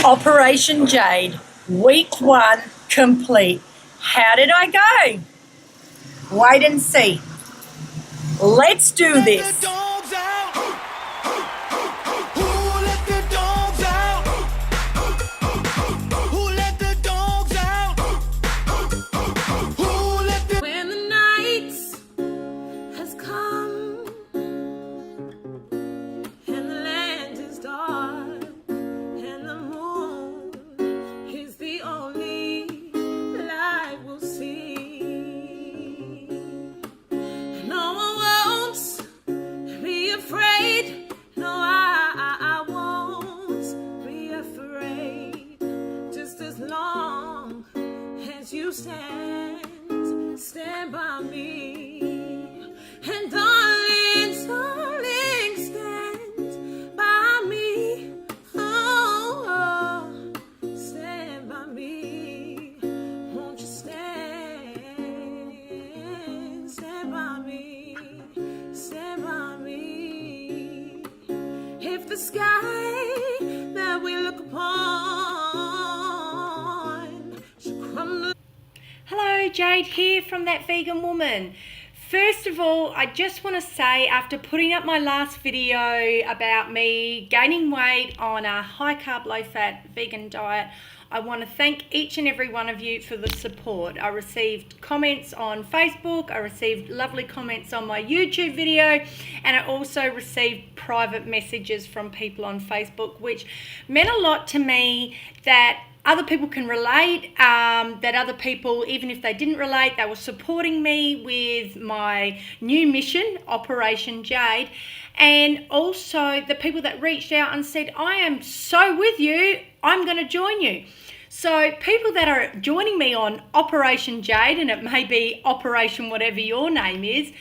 Operation Jade, week 1 complete. How did I go? Wait and see. Let's do this. Stand by me, and darling, stand by me. Oh, stand by me. Won't you stand by me, stand by me. If the sky that we look upon should crumble. Hello, Jade here from That Vegan Woman. First of all, I just want to say, after putting up my last video about me gaining weight on a high carb, low fat vegan diet, I want to thank each and every one of you for the support. I received comments on Facebook, I received lovely comments on my YouTube video, and I also received private messages from people on Facebook, which meant a lot to me, that other people can relate, that other people, even if they didn't relate, they were supporting me with my new mission, Operation Jade. And also the people that reached out and said, I am so with you, I'm going to join you. So people that are joining me on Operation Jade, and it may be Operation whatever your name is,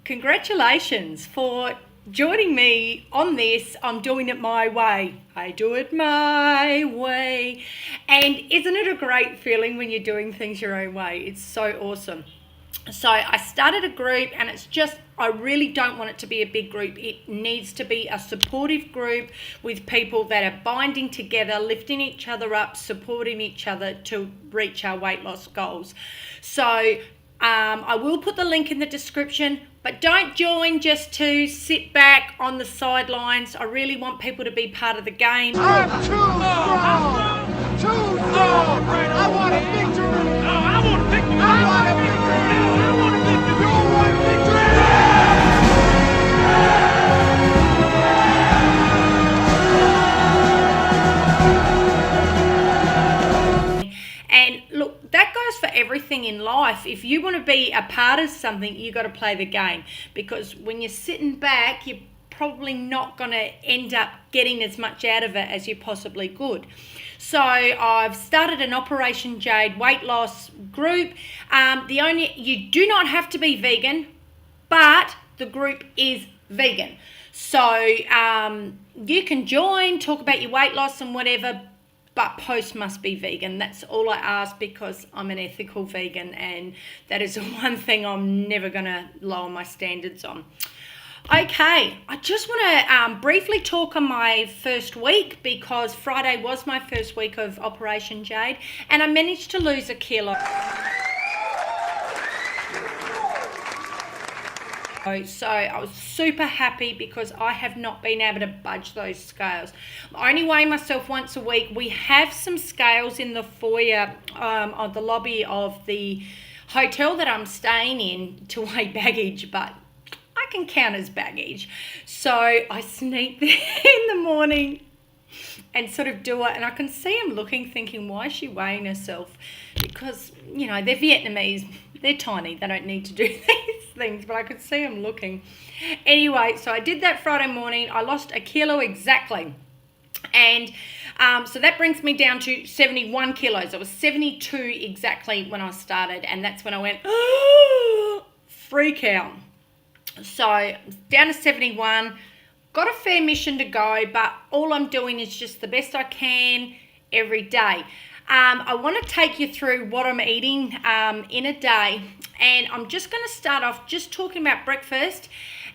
congratulations for joining me on this. I'm doing it my way. I do it my way. And isn't it a great feeling when you're doing things your own way? It's so awesome. So I started a group, and it's just, I really don't want it to be a big group. It needs to be a supportive group with people that are binding together, lifting each other up, supporting each other to reach our weight loss goals. So I will put the link in the description, but don't join just to sit back on the sidelines. I really want people to be part of the game. I'm too strong! Too strong! I want a victory! No, I want a victory! I want a victory! No, I want a victory! You want victory! And look, that goes for everything in life. If you want to be a part of something, you got to play the game, because when you're sitting back, you're probably not going to end up getting as much out of it as you possibly could. So I've started an Operation Jade weight loss group. You do not have to be vegan, but the group is vegan. So you can join, talk about your weight loss and whatever, but post must be vegan. That's all I ask, because I'm an ethical vegan, and that is the one thing I'm never going to lower my standards on. Okay, I just want to briefly talk on my first week, because Friday was my first week of Operation Jade, and I managed to lose a kilo. So I was super happy, because I have not been able to budge those scales. I only weigh myself once a week. We have some scales in the foyer of the lobby of the hotel that I'm staying in to weigh baggage, but I can count as baggage. So I sneak there in the morning and sort of do it, and I can see him looking, thinking, why is she weighing herself? Because, you know, they're Vietnamese, they're tiny, they don't need to do these things, but I could see him looking. Anyway, so I did that Friday morning. I lost a kilo exactly, and so that brings me down to 71 kilos. I was 72 exactly when I started, and that's when I went, oh, freak out. So down to 71, got a fair mission to go, but all I'm doing is just the best I can every day. I want to take you through what I'm eating in a day, and I'm just going to start off just talking about breakfast,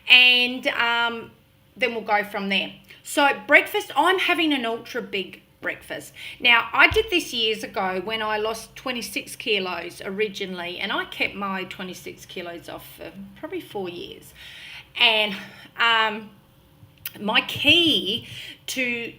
and then we'll go from there. So breakfast, I'm having an ultra big breakfast. Now, I did this years ago when I lost 26 kilos originally, and I kept my 26 kilos off for probably 4 years. And my key to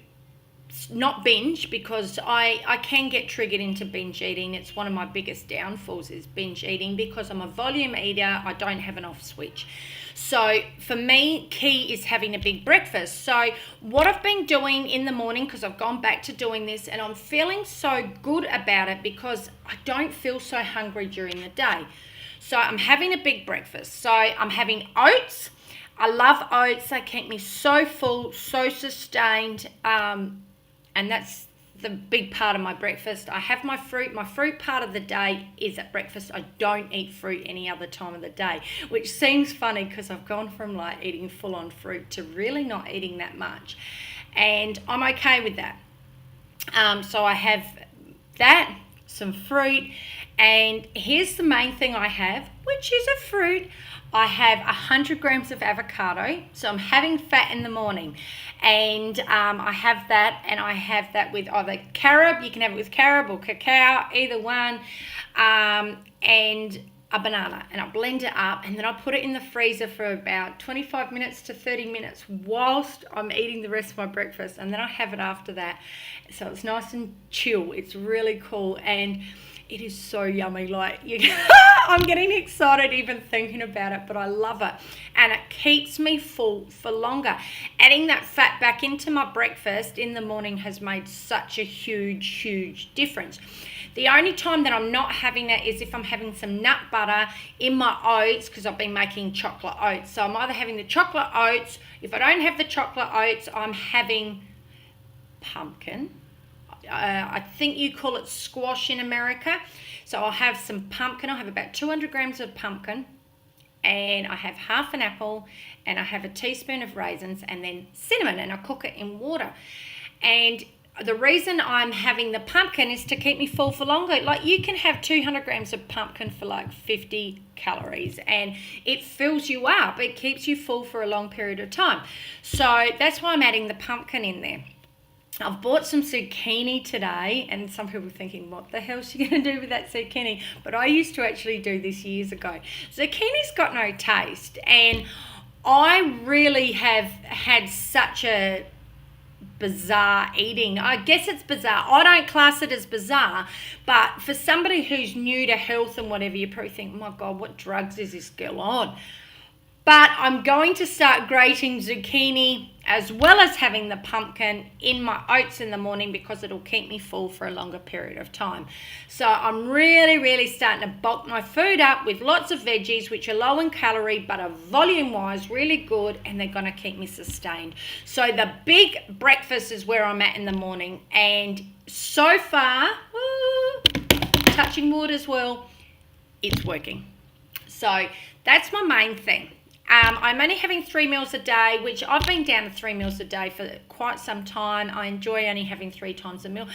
not binge, because I can get triggered into binge eating. It's one of my biggest downfalls is binge eating, because I'm a volume eater. I don't have an off switch. So for me, key is having a big breakfast. So what I've been doing in the morning, because I've gone back to doing this and I'm feeling so good about it because I don't feel so hungry during the day. So I'm having a big breakfast. So I'm having oats. I love oats. They keep me so full, so sustained. And that's the big part of my breakfast. I have my fruit. My fruit part of the day is at breakfast. I don't eat fruit any other time of the day, which seems funny because I've gone from like eating full-on fruit to really not eating that much. And I'm okay with that. So I have that, some fruit, and here's the main thing I have, which is a fruit. I have 100 grams of avocado, so I'm having fat in the morning, and I have that, and I have that with either carob, you can have it with carob or cacao, either one, and a banana, and I blend it up, and then I put it in the freezer for about 25 minutes to 30 minutes whilst I'm eating the rest of my breakfast, and then I have it after that, so it's nice and chill. It's really cool, and it is so yummy. Like, I'm getting excited even thinking about it, but I love it. And it keeps me full for longer. Adding that fat back into my breakfast in the morning has made such a huge difference. The only time that I'm not having that is if I'm having some nut butter in my oats, because I've been making chocolate oats. So I'm either having the chocolate oats. If I don't have the chocolate oats, I'm having pumpkin. I think you call it squash in America. So I'll have some pumpkin. I'll have about 200 grams of pumpkin, and I have half an apple, and I have a teaspoon of raisins, and then cinnamon, and I cook it in water. And the reason I'm having the pumpkin is to keep me full for longer. Like, you can have 200 grams of pumpkin for like 50 calories, and it fills you up. It keeps you full for a long period of time. So that's why I'm adding the pumpkin in there. I've bought some zucchini today, and some people are thinking, what the hell is she going to do with that zucchini? But I used to actually do this years ago. Zucchini's got no taste, and I really have had such a bizarre eating. I guess it's bizarre. I don't class it as bizarre, but for somebody who's new to health and whatever, you probably think, oh my God, what drugs is this girl on? But I'm going to start grating zucchini as well as having the pumpkin in my oats in the morning, because it'll keep me full for a longer period of time. So I'm really starting to bulk my food up with lots of veggies, which are low in calorie but are volume-wise really good, and they're going to keep me sustained. So the big breakfast is where I'm at in the morning, and so far, touching wood as well, it's working. So that's my main thing. I'm only having 3 meals a day, which I've been down to 3 meals a day for quite some time. I enjoy only having 3 times a meal.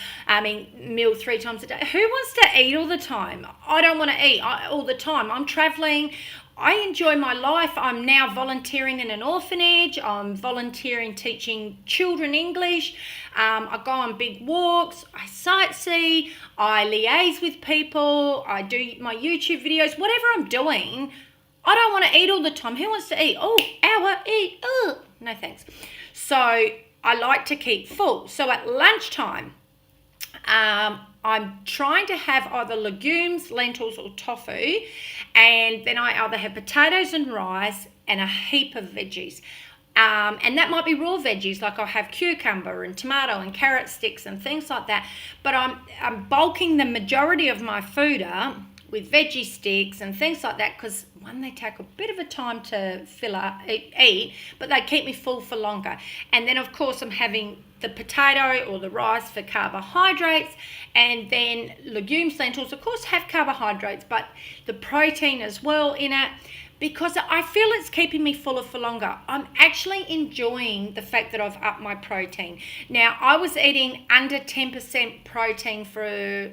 Meal 3 times a day. Who wants to eat all the time? I don't want to eat all the time. I'm traveling. I enjoy my life. I'm now volunteering in an orphanage. I'm volunteering teaching children English. I go on big walks. I sightsee. I liaise with people. I do my YouTube videos. Whatever I'm doing, I don't want to eat all the time. Who wants to eat? Oh, eat. Oh, no thanks. So I like to keep full. So at lunchtime, I'm trying to have either legumes, lentils, or tofu, and then I either have potatoes and rice and a heap of veggies. And that might be raw veggies, like I'll have cucumber and tomato and carrot sticks and things like that. But I'm bulking the majority of my food up with veggie sticks and things like that, because one, they take a bit of a time to eat, but they keep me full for longer. And then of course I'm having the potato or the rice for carbohydrates, and then legumes, lentils of course have carbohydrates, but the protein as well in it, because I feel it's keeping me fuller for longer. I'm actually enjoying the fact that I've upped my protein. Now, I was eating under 10% protein for a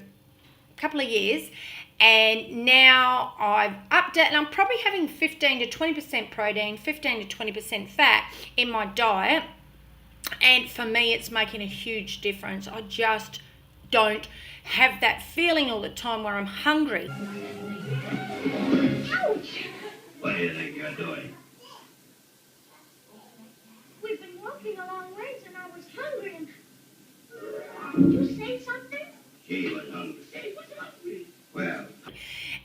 couple of years, and now I've upped it, and I'm probably having 15 to 20% protein, 15 to 20% fat in my diet. And for me, it's making a huge difference. I just don't have that feeling all the time where I'm hungry. Ouch! What do you think you're doing? We've been walking a long ways and I was hungry and... Did you say something? She was hungry. She was hungry. Well...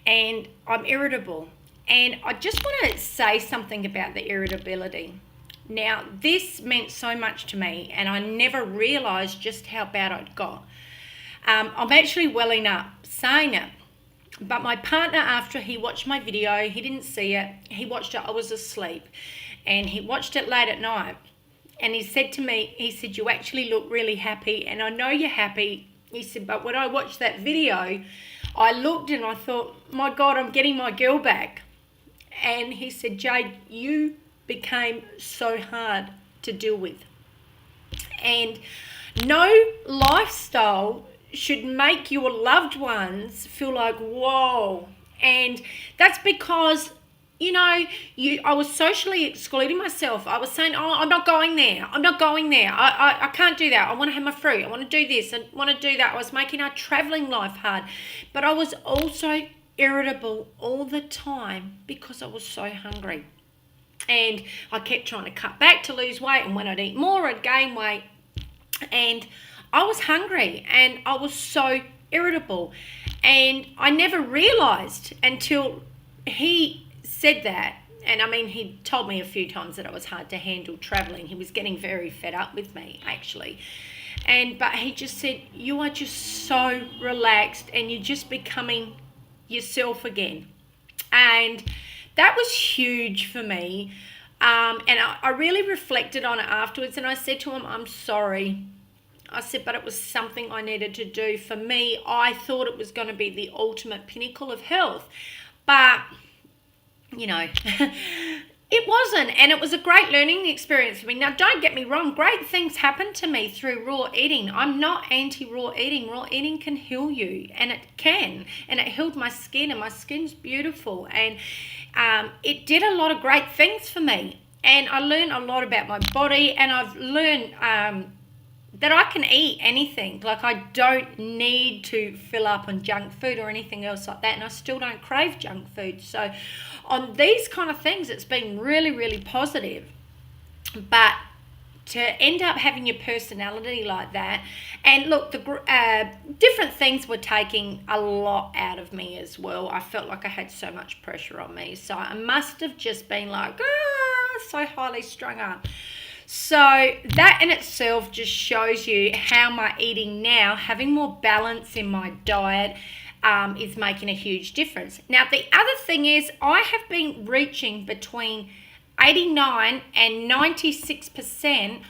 And I'm irritable. And I just want to say something about the irritability. Now, this meant so much to me, and I never realised just how bad I'd got. I'm actually welling up saying it. But my partner, after he watched my video, he didn't see it. He watched it, I was asleep. And he watched it late at night. And he said to me, he said, you actually look really happy. And I know you're happy. He said, but when I watched that video, I looked and I thought, my God, I'm getting my girl back. And he said, Jade, you became so hard to deal with. And no lifestyle should make your loved ones feel like, whoa. And that's because, you know, I was socially excluding myself. I was saying, oh, I'm not going there. I'm not going there. I can't do that. I want to have my fruit. I want to do this. I want to do that. I was making our traveling life hard. But I was also irritable all the time because I was so hungry. And I kept trying to cut back to lose weight. And when I'd eat more, I'd gain weight. And I was hungry and I was so irritable. And I never realised until he said that. And I mean, he told me a few times that it was hard to handle travelling. He was getting very fed up with me, actually. But he just said, you are just so relaxed and you're just becoming yourself again. And that was huge for me. And I really reflected on it afterwards. And I said to him, I'm sorry. I said, but it was something I needed to do. For me, I thought it was going to be the ultimate pinnacle of health. But, you know, it wasn't. And it was a great learning experience for me. Now, don't get me wrong. Great things happen to me through raw eating. I'm not anti-raw eating. Raw eating can heal you. And it can. And it healed my skin. And my skin's beautiful. And it did a lot of great things for me. And I learned a lot about my body. And I've learned... that I can eat anything. Like, I don't need to fill up on junk food or anything else like that, and I still don't crave junk food. So on these kind of things, it's been really, really positive. But to end up having your personality like that, and look, the different things were taking a lot out of me as well. I felt like I had so much pressure on me. So I must have just been like, so highly strung up. So that in itself just shows you how my eating now, having more balance in my diet, is making a huge difference. Now, the other thing is I have been reaching between 89 and 96%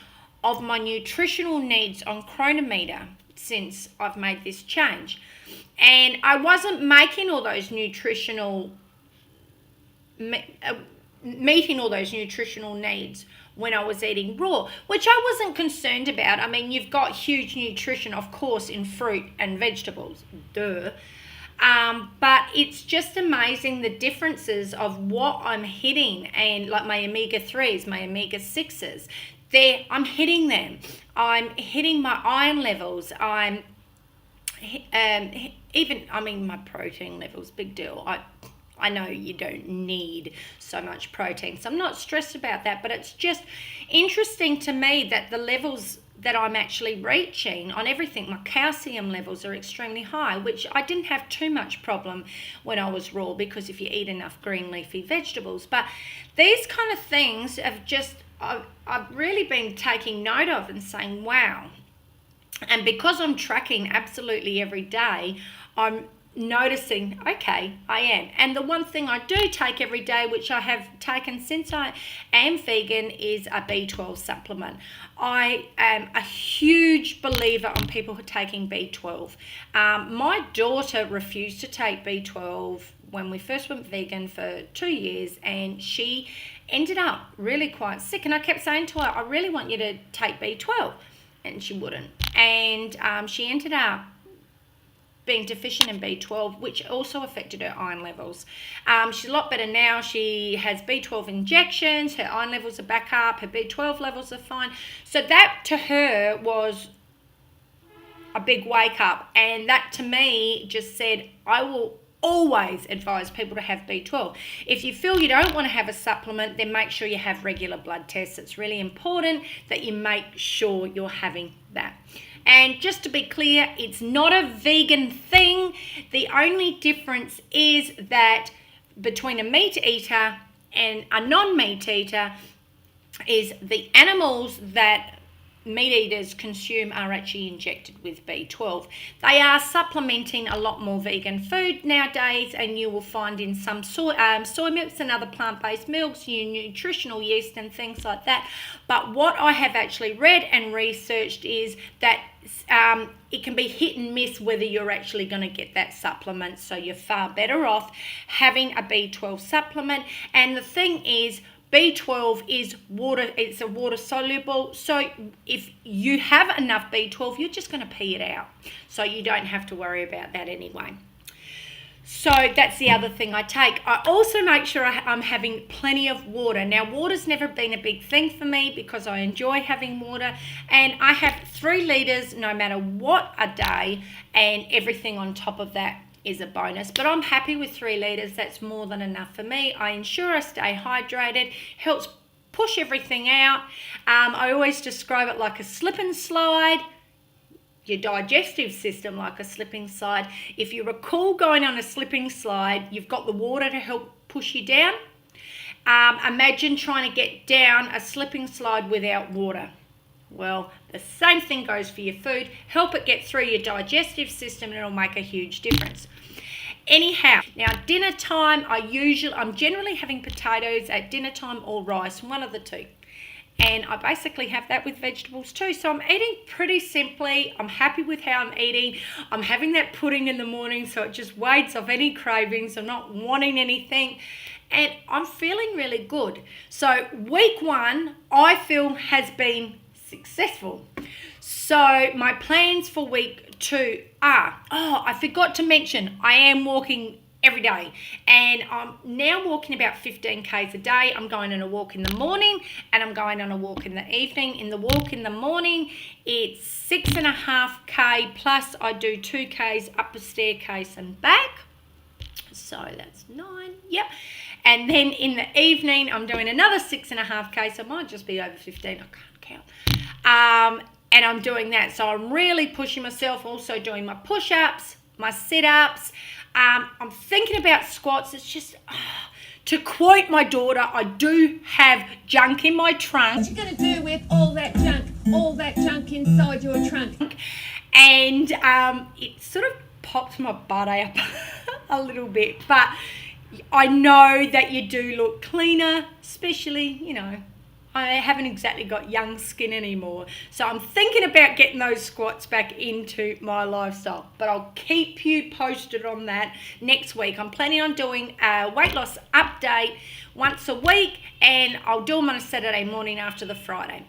of my nutritional needs on Chronometer since I've made this change. And I wasn't making all those nutritional, meeting all those nutritional needs when I was eating raw, which I wasn't concerned about. I mean, you've got huge nutrition, of course, in fruit and vegetables, duh. But it's just amazing the differences of what I'm hitting, and like my omega-3s, my omega-6s, I'm hitting them. I'm hitting my iron levels. I'm my protein levels, big deal. I know you don't need so much protein, so I'm not stressed about that, but it's just interesting to me that the levels that I'm actually reaching on everything, my calcium levels are extremely high, which I didn't have too much problem when I was raw, because if you eat enough green leafy vegetables. But these kind of things have just, I've really been taking note of and saying, wow. And because I'm tracking absolutely every day, I'm noticing, okay, I am. And the one thing I do take every day, which I have taken since I am vegan, is a B12 supplement. I am a huge believer on people who are taking B12. My daughter refused to take B12 when we first went vegan for 2 years, and she ended up really quite sick. And I kept saying to her, I really want you to take B12. And she wouldn't. And she ended up being deficient in B12, which also affected her iron levels. She's a lot better now. She has B12 injections. Her iron levels are back up. Her B12 levels are fine. So that to her was a big wake up. And that to me just said, I will always advise people to have B12. If you feel you don't want to have a supplement, then make sure you have regular blood tests. It's really important that you make sure you're having that. And just to be clear, it's not a vegan thing. The only difference is that between a meat eater and a non-meat eater is the animals that meat eaters consume are actually injected with B12. They are supplementing a lot more vegan food nowadays, and you will find in some soy milks and other plant-based milks, nutritional yeast and things like that. But what I have actually read and researched is that it can be hit and miss whether you're actually going to get that supplement. So you're far better off having a B12 supplement. And the thing is, B12 is water, it's a water soluble. So if you have enough B12, you're just going to pee it out. So you don't have to worry about that anyway. So that's the other thing I take. I also make sure I'm having plenty of water. Now, water's never been a big thing for me because I enjoy having water. And I have 3 litres no matter what a day, and everything on top of that is a bonus. But I'm happy with 3 litres. That's more than enough for me. I ensure I stay hydrated. Helps push everything out. I always describe it like a slip and slide. Your digestive system like a slipping slide. If you recall going on a slipping slide, you've got the water to help push you down. Imagine trying to get down a slipping slide without water. Well, the same thing goes for your food. Help it get through your digestive system and it'll make a huge difference. Anyhow, now dinner time, I'm generally having potatoes at dinner time or rice, one of the two. And I basically have that with vegetables too. So I'm eating pretty simply. I'm happy with how I'm eating. I'm having that pudding in the morning, so it just wades off any cravings. I'm not wanting anything. And I'm feeling really good. So week 1, I feel, has been successful. So my plans for week 2 are, I forgot to mention, I am walking every day, and I'm now walking about 15 k's a day. I'm going on a walk in the morning and I'm going on a walk in the evening. In the walk in the morning, it's 6.5k plus I do 2 k's up a staircase and back. So that's 9, yep. And then in the evening, I'm doing another 6.5k, so it might just be over 15, I can't count. And I'm doing that, so I'm really pushing myself, also doing my push-ups, my sit-ups. I'm thinking about squats. It's just, to quote my daughter, I do have junk in my trunk. What you gonna do with all that junk inside your trunk? And it sort of pops my butt up a little bit, but I know that you do look cleaner, especially, I haven't exactly got young skin anymore. So I'm thinking about getting those squats back into my lifestyle. But I'll keep you posted on that next week. I'm planning on doing a weight loss update once a week, and I'll do them on a Saturday morning after the Friday.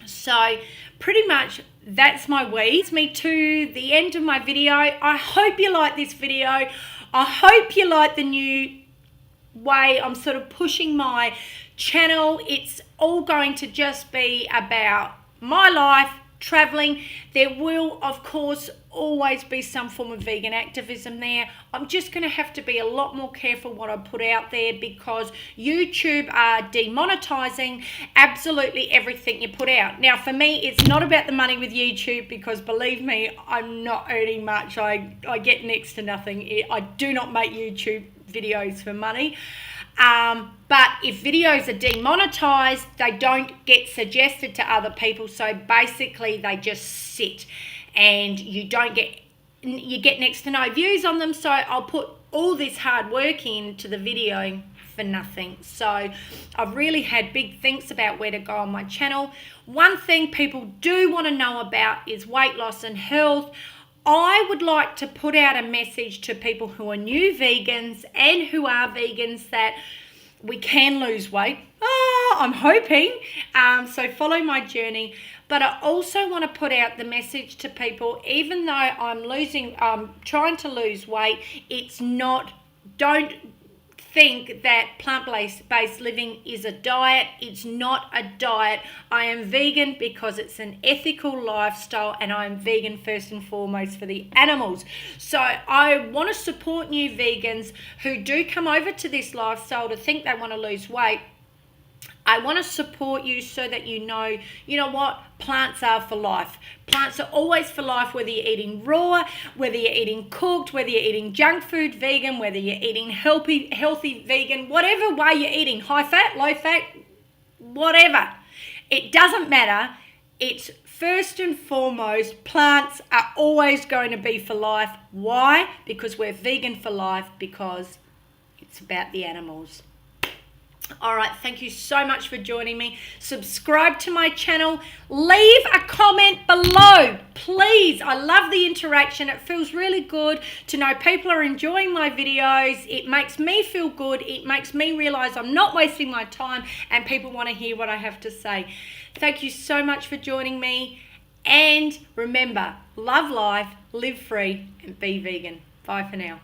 So pretty much that's my week. It's me to the end of my video. I hope you like this video. I hope you like the new way I'm sort of pushing my channel. It's all going to just be about my life, traveling. There will, of course, always be some form of vegan activism there. I'm just going to have to be a lot more careful what I put out there, because YouTube are demonetizing absolutely everything you put out. Now, for me, it's not about the money with YouTube, because believe me, I'm not earning much. I get next to nothing. I do not make YouTube videos for money. But if videos are demonetized, they don't get suggested to other people. So basically they just sit, and you get next to no views on them. So I'll put all this hard work into the video for nothing. So I've really had big thinks about where to go on my channel. One thing people do want to know about is weight loss and health. I would like to put out a message to people who are new vegans and who are vegans that we can lose weight. I'm hoping. So follow my journey. But I also want to put out the message to people, even though I'm trying to lose weight, it's not, don't think that plant-based living is a diet. It's not a diet. I am vegan because it's an ethical lifestyle, and I am vegan first and foremost for the animals. So I want to support new vegans who do come over to this lifestyle to think they want to lose weight. I want to support you so that you know what? Plants are for life. Plants are always for life, whether you're eating raw, whether you're eating cooked, whether you're eating junk food vegan, whether you're eating healthy vegan, whatever way you're eating, high fat, low fat, whatever. It doesn't matter. It's first and foremost, plants are always going to be for life. Why? Because we're vegan for life, because it's about the animals. All right, thank you so much for joining me. Subscribe to my channel. Leave a comment below, please. I love the interaction. It feels really good to know people are enjoying my videos. It makes me feel good. It makes me realize I'm not wasting my time and people want to hear what I have to say. Thank you so much for joining me. And remember, love life, live free, and be vegan. Bye for now.